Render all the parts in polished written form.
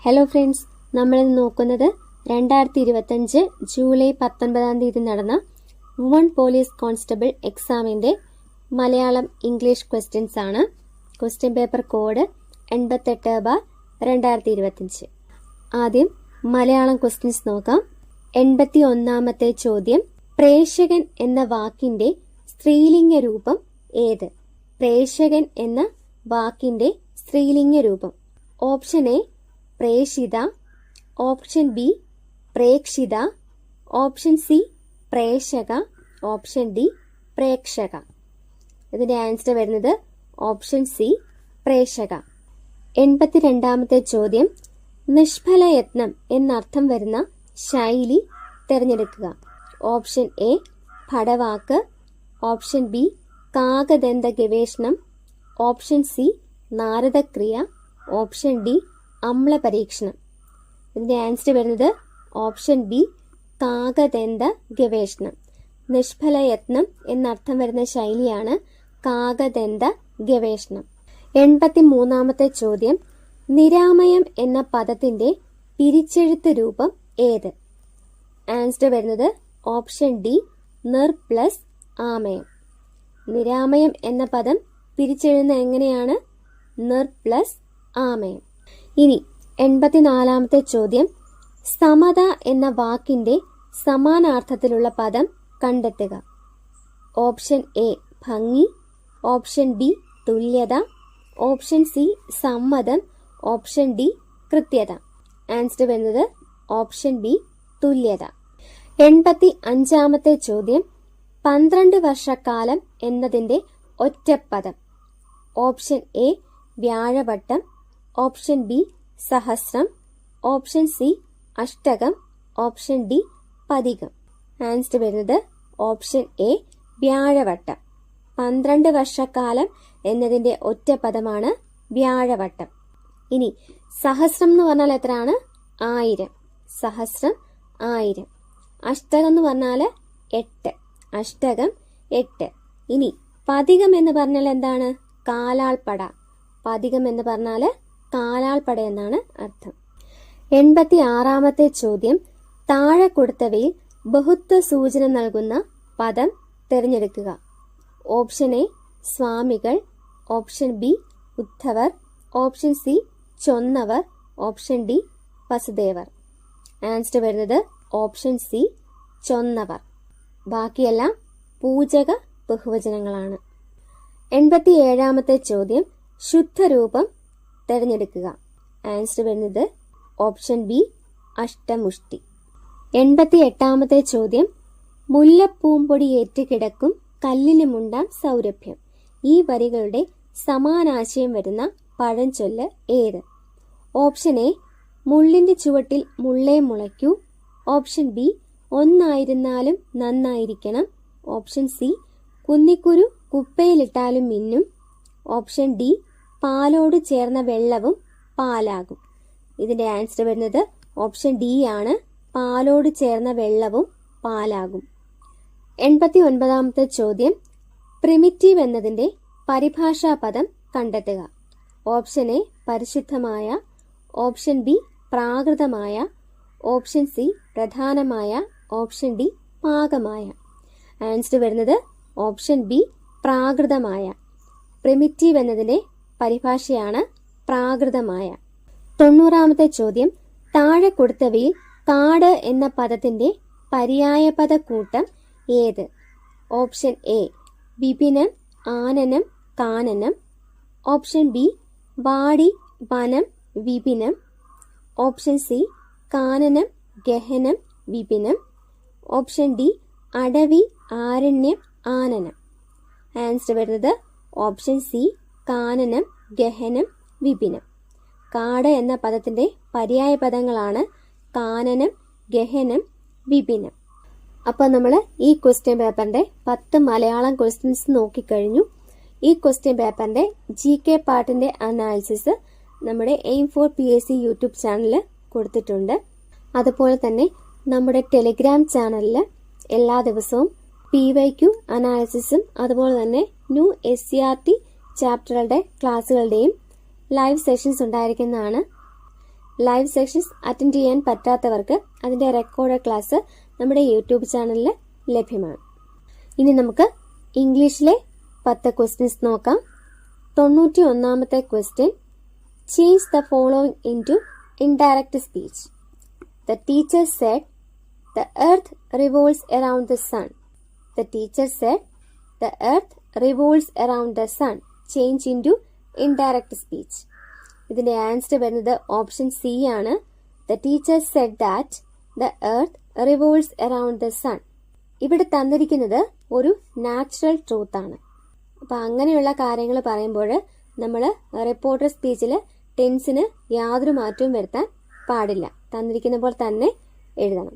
Hello friends, നമ്മളിന്ന് നോക്കുന്നത് 2025 July 19 നടന്ന വുമൺ പോലീസ് കോൺസ്റ്റബിൾ എക്സാമിന്റെ മലയാളം ഇംഗ്ലീഷ് ക്വസ്റ്റ്യൻസ് ആണ്. Question paper code 88/2025. ആദ്യം മലയാളം ക്വസ്റ്റ്യൻസ് നോക്കാം. 81ാമത്തെ ചോദ്യം, പ്രേക്ഷകൻ എന്ന വാക്കിന്റെ സ്ത്രീലിംഗ രൂപം ഏത്? പ്രേക്ഷകൻ എന്ന വാക്കിന്റെ സ്ത്രീലിംഗ രൂപം. ഓപ്ഷൻ എ പ്രേഷിത, ഓപ്ഷൻ ബി പ്രേക്ഷിത, ഓപ്ഷൻ സി പ്രേക്ഷക, ഓപ്ഷൻ ഡി പ്രേക്ഷക. ഇതിന്റെ ആൻസർ വരുന്നത് ഓപ്ഷൻ സി പ്രേക്ഷക. 82ാമത്തെ ചോദ്യം, നിഷ്ഫലയത്നം എന്നർത്ഥം വരുന്ന ശൈലി തിരഞ്ഞെടുക്കുക. ഓപ്ഷൻ എ പടവാക്ക്, ഓപ്ഷൻ ബി കാകദന്ത ഗവേഷണം, ഓപ്ഷൻ സി നാരദക്രിയ, ഓപ്ഷൻ ഡി അമ്ല പരീക്ഷണം. ഇതിന്റെ ആൻസർ വരുന്നത് ഓപ്ഷൻ ബി കാകദന്ത ഗവേഷണം. നിഷ്ഫലയത്നം എന്നർത്ഥം വരുന്ന ശൈലിയാണ് കാകദന്ത ഗവേഷണം. 83ാമത്തെ ചോദ്യം, നിരാമയം എന്ന പദത്തിന്റെ പിരിച്ചെഴുത്ത് രൂപം ഏത്? ആൻസർ വരുന്നത് ഓപ്ഷൻ ഡി നിർ പ്ലസ് ആമയം. നിരാമയം എന്ന പദം പിരിച്ചെഴുതുന്ന എങ്ങനെയാണ്? നിർ പ്ലസ് ആമയം. ഇനി 84ാമത്തെ ചോദ്യം, സമത എന്ന വാക്കിന്റെ സമാനാർത്ഥത്തിലുള്ള പദം കണ്ടെത്തുക. ഓപ്ഷൻ എ ഭംഗി, ഓപ്ഷൻ ബി തുല്യത, ഓപ്ഷൻ സി സമ്മതം, ഓപ്ഷൻ ഡി കൃത്യത. ആൻസർ വരുന്നത് ഓപ്ഷൻ ബി തുല്യത. 85ാമത്തെ ചോദ്യം, 12 വർഷക്കാലം എന്നതിന്റെ ഒറ്റപ്പദം. ഓപ്ഷൻ എ വ്യാഴവട്ടം, ഓപ്ഷൻ ബി സഹസ്രം, ഓപ്ഷൻ സി അഷ്ടകം, ഓപ്ഷൻ ഡി പതികം. ആൻസർ വരുന്നത് ഓപ്ഷൻ എ വ്യാഴവട്ടം. 12 വർഷക്കാലം എന്നതിന്റെ ഒറ്റ പദമാണ് വ്യാഴവട്ടം. ഇനി സഹസ്രം എന്ന് പറഞ്ഞാൽ എത്രയാണ്? 1000. സഹസ്രം 1000. അഷ്ടകം എന്ന് പറഞ്ഞാൽ 8. അഷ്ടകം 8. ഇനി പതികം എന്ന് പറഞ്ഞാൽ എന്താണ്? കാലാൾപ്പട. പതികം എന്ന് പറഞ്ഞാൽ കാലാൾപ്പട എന്നാണ് അർത്ഥം. 86ാമത്തെ ചോദ്യം, താഴെ കൊടുത്തവയിൽ ബഹുത്വ സൂചന നൽകുന്ന പദം തിരഞ്ഞെടുക്കുക. ഓപ്ഷൻ എ സ്വാമികൾ, ഓപ്ഷൻ ബി ഉദ്ധവർ, ഓപ്ഷൻ സി ചൊന്നവർ, ഓപ്ഷൻ ഡി വസുദേവർ. ആൻസർ വരുന്നത് ഓപ്ഷൻ സി ചൊന്നവർ. ബാക്കിയെല്ലാം പൂജക ബഹുവചനങ്ങളാണ്. 87ാമത്തെ ചോദ്യം, ശുദ്ധരൂപം തിരഞ്ഞെടുക്കുക. ആൻസർ വരുന്നത് ഓപ്ഷൻ ബി അഷ്ടമുഷ്ടി. 88ാമത്തെ ചോദ്യം, മുല്ലപ്പൂമ്പൊടി ഏറ്റുകിടക്കും കല്ലിനുമുണ്ടാം സൗരഭ്യം. ഈ വരികളുടെ സമാനാശയം വരുന്ന പഴഞ്ചൊല്ല് ഏത്? ഓപ്ഷൻ എ മുള്ളിന്റെ ചുവട്ടിൽ മുള്ളേ മുളയ്ക്കൂ, ഓപ്ഷൻ ബി ഒന്നായിരുന്നാലും നന്നായിരിക്കണം, ഓപ്ഷൻ സി കുന്നിക്കുരു കുപ്പയിലിട്ടാലും മിന്നും, ഓപ്ഷൻ ഡി പാലോട് ചേർന്ന വെള്ളവും പാലാകും. ഇതിന്റെ ആൻസർ വരുന്നത് ഓപ്ഷൻ ഡി ആണ്, പാലോട് ചേർന്ന വെള്ളവും പാലാകും. 89ാമത്തെ ചോദ്യം, പ്രിമിറ്റീവ് എന്നതിന്റെ പരിഭാഷാ പദം കണ്ടെത്തുക. ഓപ്ഷൻ എ പരിശുദ്ധമായ, ഓപ്ഷൻ ബി പ്രാകൃതമായ, ഓപ്ഷൻ സി പ്രധാനമായ, ഓപ്ഷൻ ഡി പാകമായ. ആൻസർ വരുന്നത് ഓപ്ഷൻ ബി പ്രാകൃതമായ. പ്രിമിറ്റീവ് എന്നതിന്റെ പരിഭാഷയാണ് പ്രാകൃതമായ. 90ാമത്തെ ചോദ്യം, താഴെ കൊടുത്തവയിൽ കാട് എന്ന പദത്തിന്റെ പര്യായപദ കൂട്ടം ഏത്? Option A വിപിനം, ആനനം, Kananam, option B വാടി, വനം, വിപിനം, ഓപ്ഷൻ സി കാനനം, ഗഹനം, വിപിനം, ഓപ്ഷൻ ഡി അടവി, ആരണ്യം, ആനനം. ആൻസർ വരുന്നത് ഓപ്ഷൻ സി കാനനം, ഗഹനം, വിപിനം. കാട് എന്ന പദത്തിന്റെ പര്യായ പദങ്ങളാണ് കാനനം, ഗഹനം, വിപിനം. അപ്പോൾ നമ്മൾ ഈ ക്വസ്റ്റ്യൻ പേപ്പറിന്റെ 10 മലയാളം ക്വസ്റ്റ്യൻസ് നോക്കിക്കഴിഞ്ഞു. ഈ ക്വസ്റ്റ്യൻ പേപ്പറിന്റെ GK പാർട്ടിന്റെ അനാലിസിസ് നമ്മുടെ എയിം ഫോർ PSC യൂട്യൂബ് ചാനലിൽ കൊടുത്തിട്ടുണ്ട്. അതുപോലെ തന്നെ നമ്മുടെ ടെലിഗ്രാം ചാനലിൽ എല്ലാ ദിവസവും PYQ അനാലിസിസും അതുപോലെ തന്നെ ന്യൂ SCRT ചാപ്റ്ററുകളുടെ ക്ലാസ്സുകളുടെയും ലൈവ് സെഷൻസ് ഉണ്ടായിരിക്കുന്നതാണ്. ലൈവ് സെഷൻസ് അറ്റൻഡ് ചെയ്യാൻ പറ്റാത്തവർക്ക് അതിന്റെ റെക്കോർഡഡ് ക്ലാസ് നമ്മുടെ യൂട്യൂബ് ചാനലിൽ ലഭ്യമാണ്. ഇനി നമുക്ക് ഇംഗ്ലീഷിലെ 10 ക്വസ്റ്റ്യൻസ് നോക്കാം. 91ാമത്തെ question, change the following into indirect speech. The teacher said, the earth revolves around the sun. The teacher said, the earth revolves around the sun. Change into indirect speech. ഇതിന്റെ answer വരുന്നത് option C ആണ്. The teacher said that the earth revolves around the sun. ഇവിടെ തന്നിരിക്കുന്നത് ഒരു natural truth ആണ്. അപ്പൊ അങ്ങനെയുള്ള കാര്യങ്ങൾ പറയുമ്പോൾ നമ്മൾ റിപ്പോർട്ടർ സ്പീച്ചിൽ ടെൻസിന് യാതൊരു മാറ്റവും വരുത്താൻ പാടില്ല. തന്നിരിക്കുന്ന പോലെ തന്നെ എഴുതണം.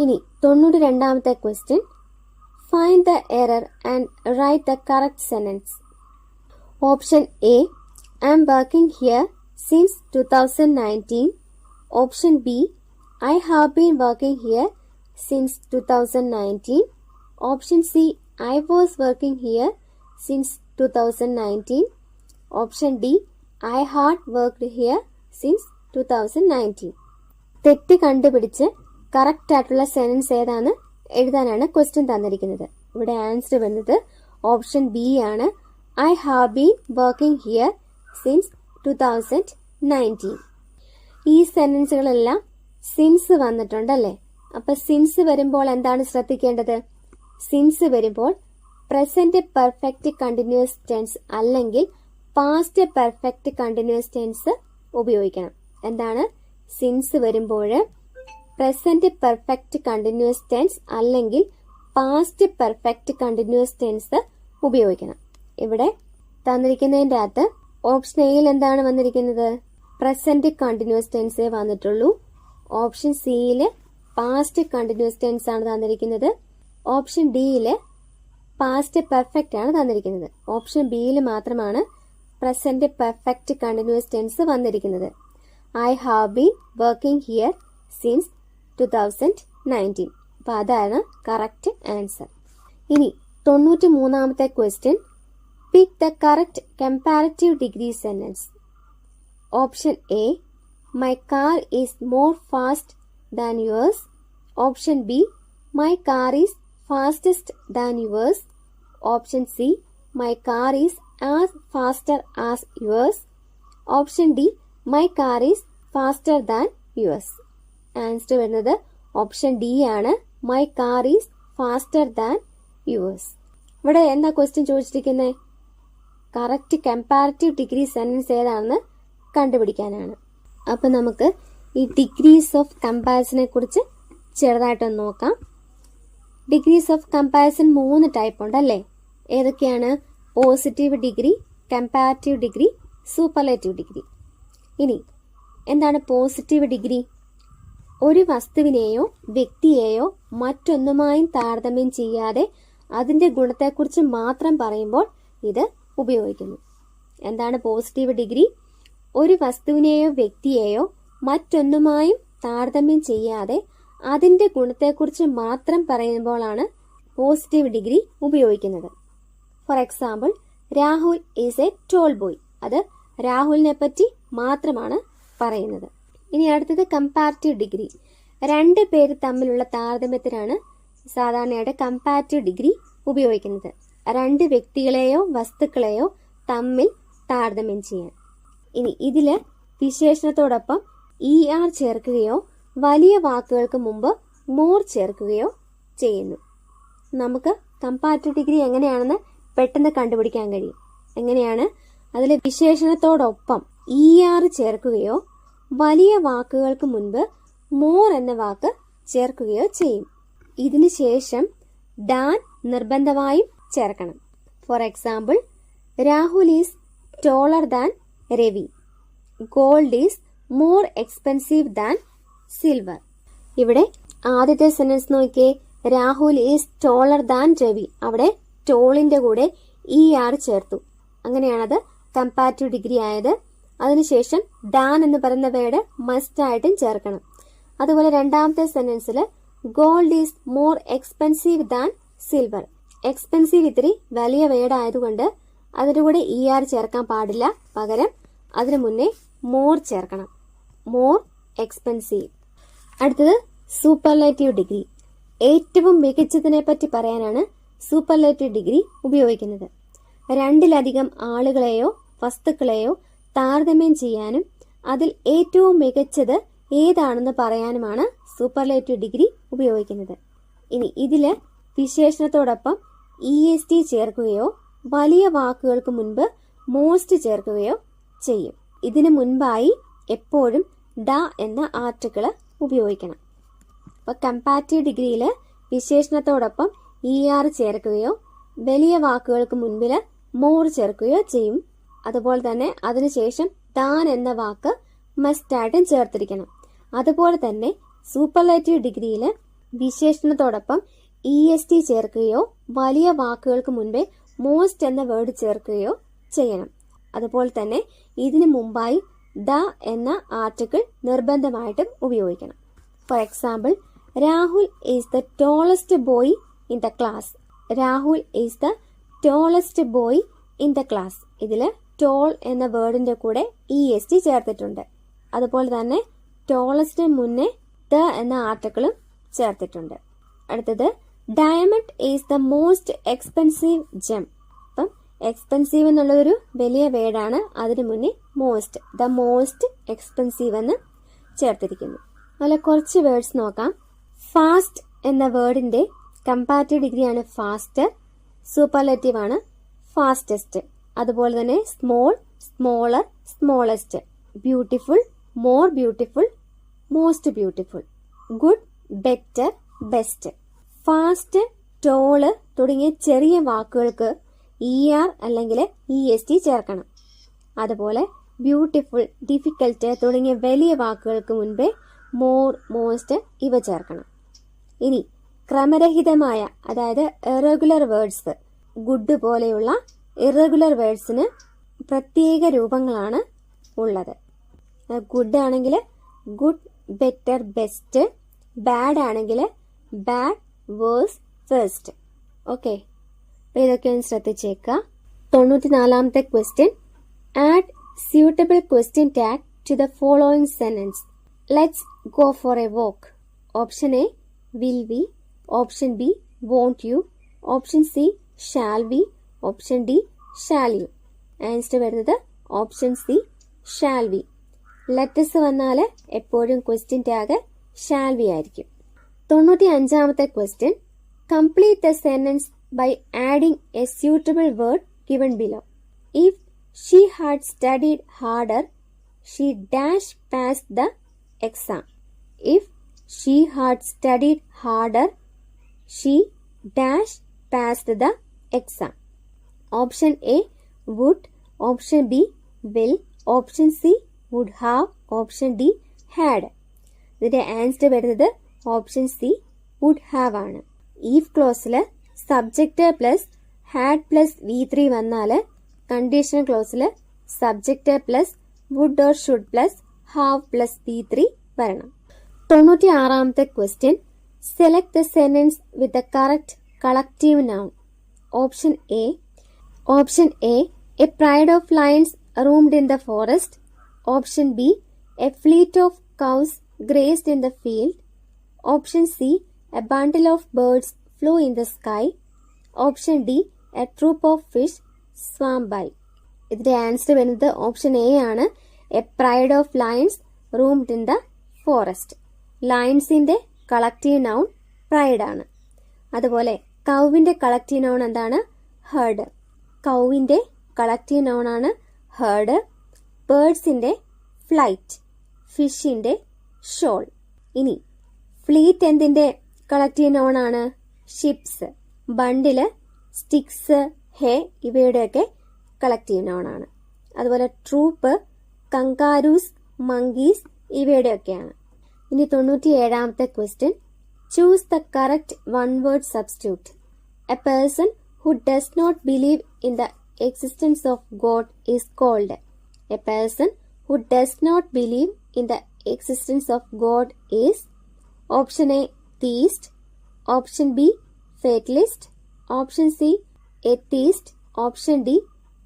ഇനി 92ാമത്തെ question, find the error and write the correct sentence. Option A, I am working here since 2019. Option B, I have been working here since 2019. Option C, I was working here since 2019. Option D, I had worked here since 2019. തെറ്റ് കണ്ടുപിടിച്ച് correct ആയിട്ടുള്ള sentence ഏതാണ് എഴുതാനാണ് question തന്നിരിക്കുന്നത്. ഇവിടെ answer വരുന്നത് option B ആണ്. I have been working here since 2019. ഈ സെന്റൻസുകളെല്ലാം സിൻസ് വന്നിട്ടുണ്ടല്ലേ. അപ്പൊ സിൻസ് വരുമ്പോൾ എന്താണ് ശ്രദ്ധിക്കേണ്ടത്? സിൻസ് വരുമ്പോൾ പ്രസന്റ് പെർഫെക്റ്റ് കണ്ടിന്യൂസ് ടെൻസ് അല്ലെങ്കിൽ പാസ്റ്റ് പെർഫെക്റ്റ് കണ്ടിന്യൂസ് ടെൻസ് ഉപയോഗിക്കണം. എന്താണ്? സിൻസ് വരുമ്പോൾ പ്രസന്റ് പെർഫെക്റ്റ് കണ്ടിന്യൂസ് ടെൻസ് അല്ലെങ്കിൽ പാസ്റ്റ് പെർഫെക്റ്റ് കണ്ടിന്യൂസ് ടെൻസ് ഉപയോഗിക്കണം. ഇവിടെ തന്നിരിക്കുന്നതിന്റെ അകത്ത് ഓപ്ഷൻ എയിൽ എന്താണ് വന്നിരിക്കുന്നത്? പ്രസന്റ് കണ്ടിന്യൂസ് ടെൻസേ വന്നിട്ടുള്ളൂ. ഓപ്ഷൻ സിയില് പാസ്റ്റ് കണ്ടിന്യൂസ് ടെൻസ് ആണ് തന്നിരിക്കുന്നത്. ഓപ്ഷൻ ഡിയില് പാസ്റ്റ് പെർഫെക്റ്റ് ആണ് തന്നിരിക്കുന്നത്. ഓപ്ഷൻ ബിയിൽ മാത്രമാണ് പ്രസന്റ് പെർഫെക്റ്റ് കണ്ടിന്യൂസ് ടെൻസ് വന്നിരിക്കുന്നത്. I have been working here since 2019. അപ്പൊ അതാണ് കറക്റ്റ് ആൻസർ. ഇനി 93ാമത്തെ question, pick the correct comparative degree sentence. Option A, my car is more fast than yours. Option B, my car is fastest than yours. Option C, my car is as faster as yours. Option D, my car is faster than yours. Answer വരുന്നത് option D ആണ്. My car is faster than yours. ഇവിടെ എന്താ question ചോദിച്ചിരിക്കുന്നത്? Correct comparative degree sentence ഏതാണെന്ന് കണ്ടുപിടിക്കാനാണ്. അപ്പൊ നമുക്ക് ഈ degrees of കമ്പാരിസനെ കുറിച്ച് ചെറുതായിട്ടൊന്ന് നോക്കാം. ഡിഗ്രീസ് ഓഫ് കമ്പാരിസൺ 3 ടൈപ്പ് ഉണ്ടല്ലേ. ഏതൊക്കെയാണ്? Positive degree, comparative degree, superlative degree. ഇനി എന്താണ് പോസിറ്റീവ് ഡിഗ്രി? ഒരു വസ്തുവിനെയോ വ്യക്തിയെയോ മറ്റൊന്നുമായും താരതമ്യം ചെയ്യാതെ അതിന്റെ ഗുണത്തെക്കുറിച്ച് മാത്രം പറയുമ്പോൾ ഇത് ഉപയോഗിക്കുന്നു. എന്താണ് പോസിറ്റീവ് ഡിഗ്രി? ഒരു വസ്തുവിനെയോ വ്യക്തിയെയോ മറ്റൊന്നുമായും താരതമ്യം ചെയ്യാതെ അതിന്റെ ഗുണത്തെക്കുറിച്ച് മാത്രം പറയുമ്പോഴാണ് പോസിറ്റീവ് ഡിഗ്രി ഉപയോഗിക്കുന്നത്. For example, Rahul is A toll boy. അത് രാഹുലിനെ പറ്റി മാത്രമാണ് പറയുന്നത്. ഇനി അടുത്തത് കമ്പാരറ്റീവ് ഡിഗ്രി. 2 പേര് തമ്മിലുള്ള താരതമ്യത്തിനാണ് സാധാരണയായിട്ട് കമ്പാരറ്റീവ് ഡിഗ്രി ഉപയോഗിക്കുന്നത്. 2 വ്യക്തികളെയോ വസ്തുക്കളെയോ തമ്മിൽ താരതമ്യം ചെയ്യാൻ. ഇനി ഇതില് വിശേഷണത്തോടൊപ്പം ER ചേർക്കുകയോ വലിയ വാക്കുകൾക്ക് മുമ്പ് മോർ ചേർക്കുകയോ ചെയ്യുന്നു. നമുക്ക് കമ്പാരറ്റീവ് ഡിഗ്രി എങ്ങനെയാണെന്ന് പെട്ടെന്ന് കണ്ടുപിടിക്കാൻ കഴിയും. എങ്ങനെയാണ്? അതിലെ വിശേഷണത്തോടൊപ്പം ER ചേർക്കുകയോ വലിയ വാക്കുകൾക്ക് മുൻപ് മോർ എന്ന വാക്ക് ചേർക്കുകയോ ചെയ്യും. ഇതിനു ശേഷം ദാൻ നിർബന്ധമായും ചേർക്കണം. For example, Rahul is ടോളർ than Ravi. Gold is more expensive than silver. ഇവിടെ ആദ്യത്തെ സെന്റൻസ് നോക്കിയേ, രാഹുൽ ഈസ് ടോളർ ദാൻ രവി. അവിടെ ടോളിന്റെ കൂടെ ER ചേർത്തു. അങ്ങനെയാണത് കമ്പാരറ്റീവ് ഡിഗ്രി ആയത്. അതിനുശേഷം ദാൻ എന്ന് പറയുന്ന വേർഡ് മസ്റ്റ് ആയിട്ടും ചേർക്കണം. അതുപോലെ രണ്ടാമത്തെ സെന്റൻസിൽ gold is more expensive than silver. Expensive ഇത്തിരി വലിയ വേർഡ് ആയതുകൊണ്ട് അതിന്റെ കൂടെ ER ചേർക്കാൻ പാടില്ല. പകരം അതിനു മുന്നേ മോർ ചേർക്കണം. More expensive. അടുത്തത് സൂപ്പർലേറ്റീവ് ഡിഗ്രി. ഏറ്റവും മികച്ചതിനെ പറ്റി പറയാനാണ് സൂപ്പർലേറ്റീവ് ഡിഗ്രി ഉപയോഗിക്കുന്നത്. രണ്ടിലധികം ആളുകളെയോ വസ്തുക്കളെയോ താരതമ്യം ചെയ്യാനും അതിൽ ഏറ്റവും മികച്ചത് ഏതാണെന്ന് പറയാനുമാണ് സൂപ്പർലേറ്റീവ് ഡിഗ്രി ഉപയോഗിക്കുന്നത്. ഇനി ഇതില് വിശേഷണത്തോടൊപ്പം EST ചേർക്കുകയോ വലിയ വാക്കുകൾക്ക് മുൻപ് മോസ്റ്റ് ചേർക്കുകയോ ചെയ്യും. ഇതിനു മുൻപായി എപ്പോഴും ഡ എന്ന ആർട്ടിക്കിൾ ഉപയോഗിക്കണം. അപ്പൊ കമ്പാരിറ്റീവ് ഡിഗ്രിയിൽ വിശേഷണത്തോടൊപ്പം ER ചേർക്കുകയോ വലിയ വാക്കുകൾക്ക് മുൻപിൽ മോർ ചേർക്കുകയോ ചെയ്യും. അതുപോലെ തന്നെ അതിനുശേഷം താൻ എന്ന വാക്ക് മസ്റ്റായിട്ടും ചേർത്തിരിക്കണം. അതുപോലെ തന്നെ സൂപ്പർലേറ്റീവ് ഡിഗ്രിയിൽ വിശേഷണത്തോടൊപ്പം EST ചേർക്കുകയോ വലിയ വാക്കുകൾക്ക് മുൻപേ മോസ്റ്റ് എന്ന വേർഡ് ചേർക്കുകയോ ചെയ്യണം. അതുപോലെ തന്നെ ഇതിനു മുമ്പായി ദ എന്ന ആർട്ടിക്കിൾ നിർബന്ധമായിട്ടും ഉപയോഗിക്കണം. For example, Rahul is the tallest boy in the class. Rahul is the tallest boy in the class. ഇതിൽ ടോൾ എന്ന വേർഡിന്റെ കൂടെ EST ചേർത്തിട്ടുണ്ട്. അതുപോലെ തന്നെ ടോളസ്റ്റിന് മുന്നേ ദ എന്ന ആർട്ടിക്കിളും ചേർത്തിട്ടുണ്ട്. അടുത്തത്, diamond is the most expensive gem. അപ്പം എക്സ്പെൻസീവ് എന്നുള്ള ഒരു വലിയ വേർഡാണ്, അതിനു മുന്നേ മോസ്റ്റ്, ദ മോസ്റ്റ് എക്സ്പെൻസീവ് എന്ന് ചേർത്തിരിക്കുന്നു. അതുപോലെ കുറച്ച് വേർഡ്സ് നോക്കാം. ഫാസ്റ്റ് എന്ന വേർഡിന്റെ കമ്പാരിറ്റീവ് ഡിഗ്രിയാണ് ഫാസ്റ്റ്, സൂപ്പർലേറ്റീവ് ആണ് ഫാസ്റ്റസ്റ്റ്. അതുപോലെ തന്നെ small, smaller, smallest. Beautiful, more beautiful, most beautiful. Good, better, best. Fast, tall തുടങ്ങിയ ചെറിയ വാക്കുകൾക്ക് ER അല്ലെങ്കിൽ EST ചേർക്കണം. അതുപോലെ ബ്യൂട്ടിഫുൾ, ഡിഫിക്കൽട്ട് തുടങ്ങിയ വലിയ വാക്കുകൾക്ക് മുൻപേ മോർ, മോസ്റ്റ് ഇവ ചേർക്കണം. ഇനി ക്രമരഹിതമായ, അതായത് ഇറഗുലർ വേർഡ്സ്, ഗുഡ് പോലെയുള്ള ഇറഗുലർ വേർഡ്സിന് പ്രത്യേക രൂപങ്ങളാണ് ഉള്ളത്. ഗുഡ് ആണെങ്കിൽ ഗുഡ്, ബെറ്റർ, ബെസ്റ്റ്. ബാഡ് ആണെങ്കിൽ ബാഡ്, വേഴ്സ്, ഫസ്റ്റ്. ഓക്കെ, അപ്പൊ ഇതൊക്കെ ഒന്ന് ശ്രദ്ധിച്ചേക്കുക. 94ാമത്തെ question, add suitable question tag to the following sentence. Let's go for a walk. Option A, will we. Option B, won't you. Option C, shall we. Option D, shall you. Answer വരുന്നത് option C, shall we. Letters വന്നാൽ എപ്പോഴും question tag shall we ആയിരിക്കും. 95ാമത്തെ question, complete the sentence by adding a suitable word given below. If she had studied harder, she dash pass the exam. If she had studied harder, she dash passed the exam. Option A, would. Option B, will. Option C, would have. Option D, had. ഇതിന്റെ answer വരുന്നത് option C, would have ആണ്. If ക്ലോസിൽ subject plus had plus V3 വന്നാൽ conditional ക്ലോസിൽ subject plus would or should plus have plus V3 വരണം. 96ാമത്തെ question, select the sentence with the correct collective noun. Option A, a pride of lions roamed in the forest. Option B, a fleet of cows grazed in the field. Option C, a bundle of birds flew in the sky. Option D, a troop of fish swam by. ഇതിന്റെ answer വരുന്നത് option A ആണ്. A pride of lions roamed in the forest. ലയൺസിന്റെ collective noun pride ആണ്. അതുപോലെ കൗവിന്റെ collective noun എന്താണ്? Herd. കൗവിന്റെ collective noun ആണ് ഹേർഡ്. ബേർഡ്സിന്റെ ഫ്ലൈറ്റ്. ഫിഷിന്റെ ഷോൾ. ഇനി ഫ്ലീറ്റ് എന്തിന്റെ കളക്റ്റീവ് നൗൺ ആണ്? ഷിപ്സ്. ബണ്ടില്, സ്റ്റിക്സ്, ഹേ ഇവയുടെയൊക്കെ കളക്റ്റീവ് നൗൺ ആണ്. അതുപോലെ ട്രൂപ്പ്, കങ്കാരൂസ്, മങ്കീസ് ഇവയുടെയൊക്കെയാണ്. ഇനി 97ാമത്തെ question, choose the correct one word substitute. A person who does not believe in the existence of God is called. A person who does not believe in the existence of God is option A, theist. Option B, fatalist. Option C, atheist. Option D,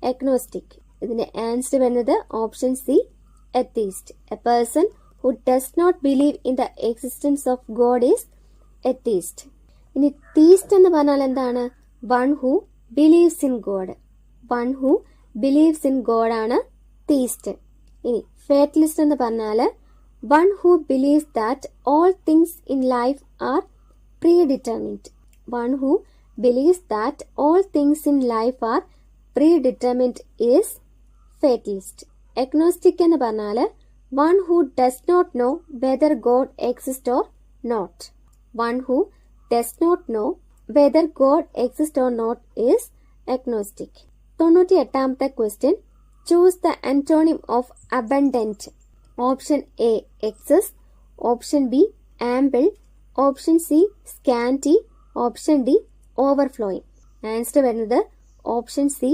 agnostic. ഇതിന്റെ answer വരുന്നത് option C, atheist. A person who does not believe in the existence of God is atheist. ഇനി theist എന്ന് പറഞ്ഞാൽ എന്താണ്? One who believes in God. One who believes in God ആണ് theist. ഇനി fatalist എന്ന് പറഞ്ഞാൽ one who believes that all things in life are predetermined. One who believes that all things in life are predetermined is fatalist. Agnostic എന്ന് പറഞ്ഞാൽ one who does not know whether God exists or not. One who does not know whether God exists or not is agnostic. 98ാമത്തെ question. Choose the antonym of abundant. Option A excess, option B ample, option C scanty, option D overflowing. Answer വരുന്നത് option C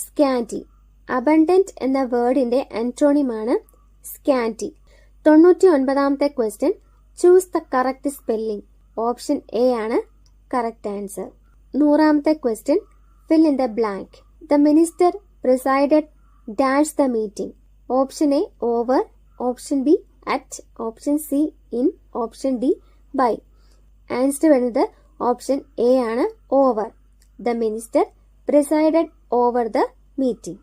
scanty. Abundant എന്ന വേർഡിന്റെ ആന്റോണിമാണ് scanty. 99ാമത്തെ question. Choose the correct spelling. Option A ആണ് correct answer. 100ാമത്തെ question. Fill in the blank. The minister presided dash the meeting. Option A over, option B at, option C in, option D by. Answer വരുന്നത് option A ആണ് over. The minister presided over the meeting.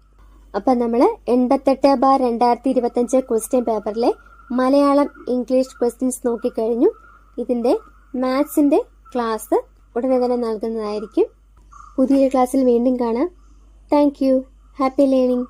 അപ്പം നമ്മൾ 88/2025 question പേപ്പറിലെ Malayalam English questions നോക്കിക്കഴിഞ്ഞു. ഇതിൻ്റെ മാത്സിൻ്റെ class ഉടനെ തന്നെ നൽകുന്നതായിരിക്കും. പുതിയൊരു ക്ലാസ്സിൽ വീണ്ടും കാണാം. Thank you. Happy learning.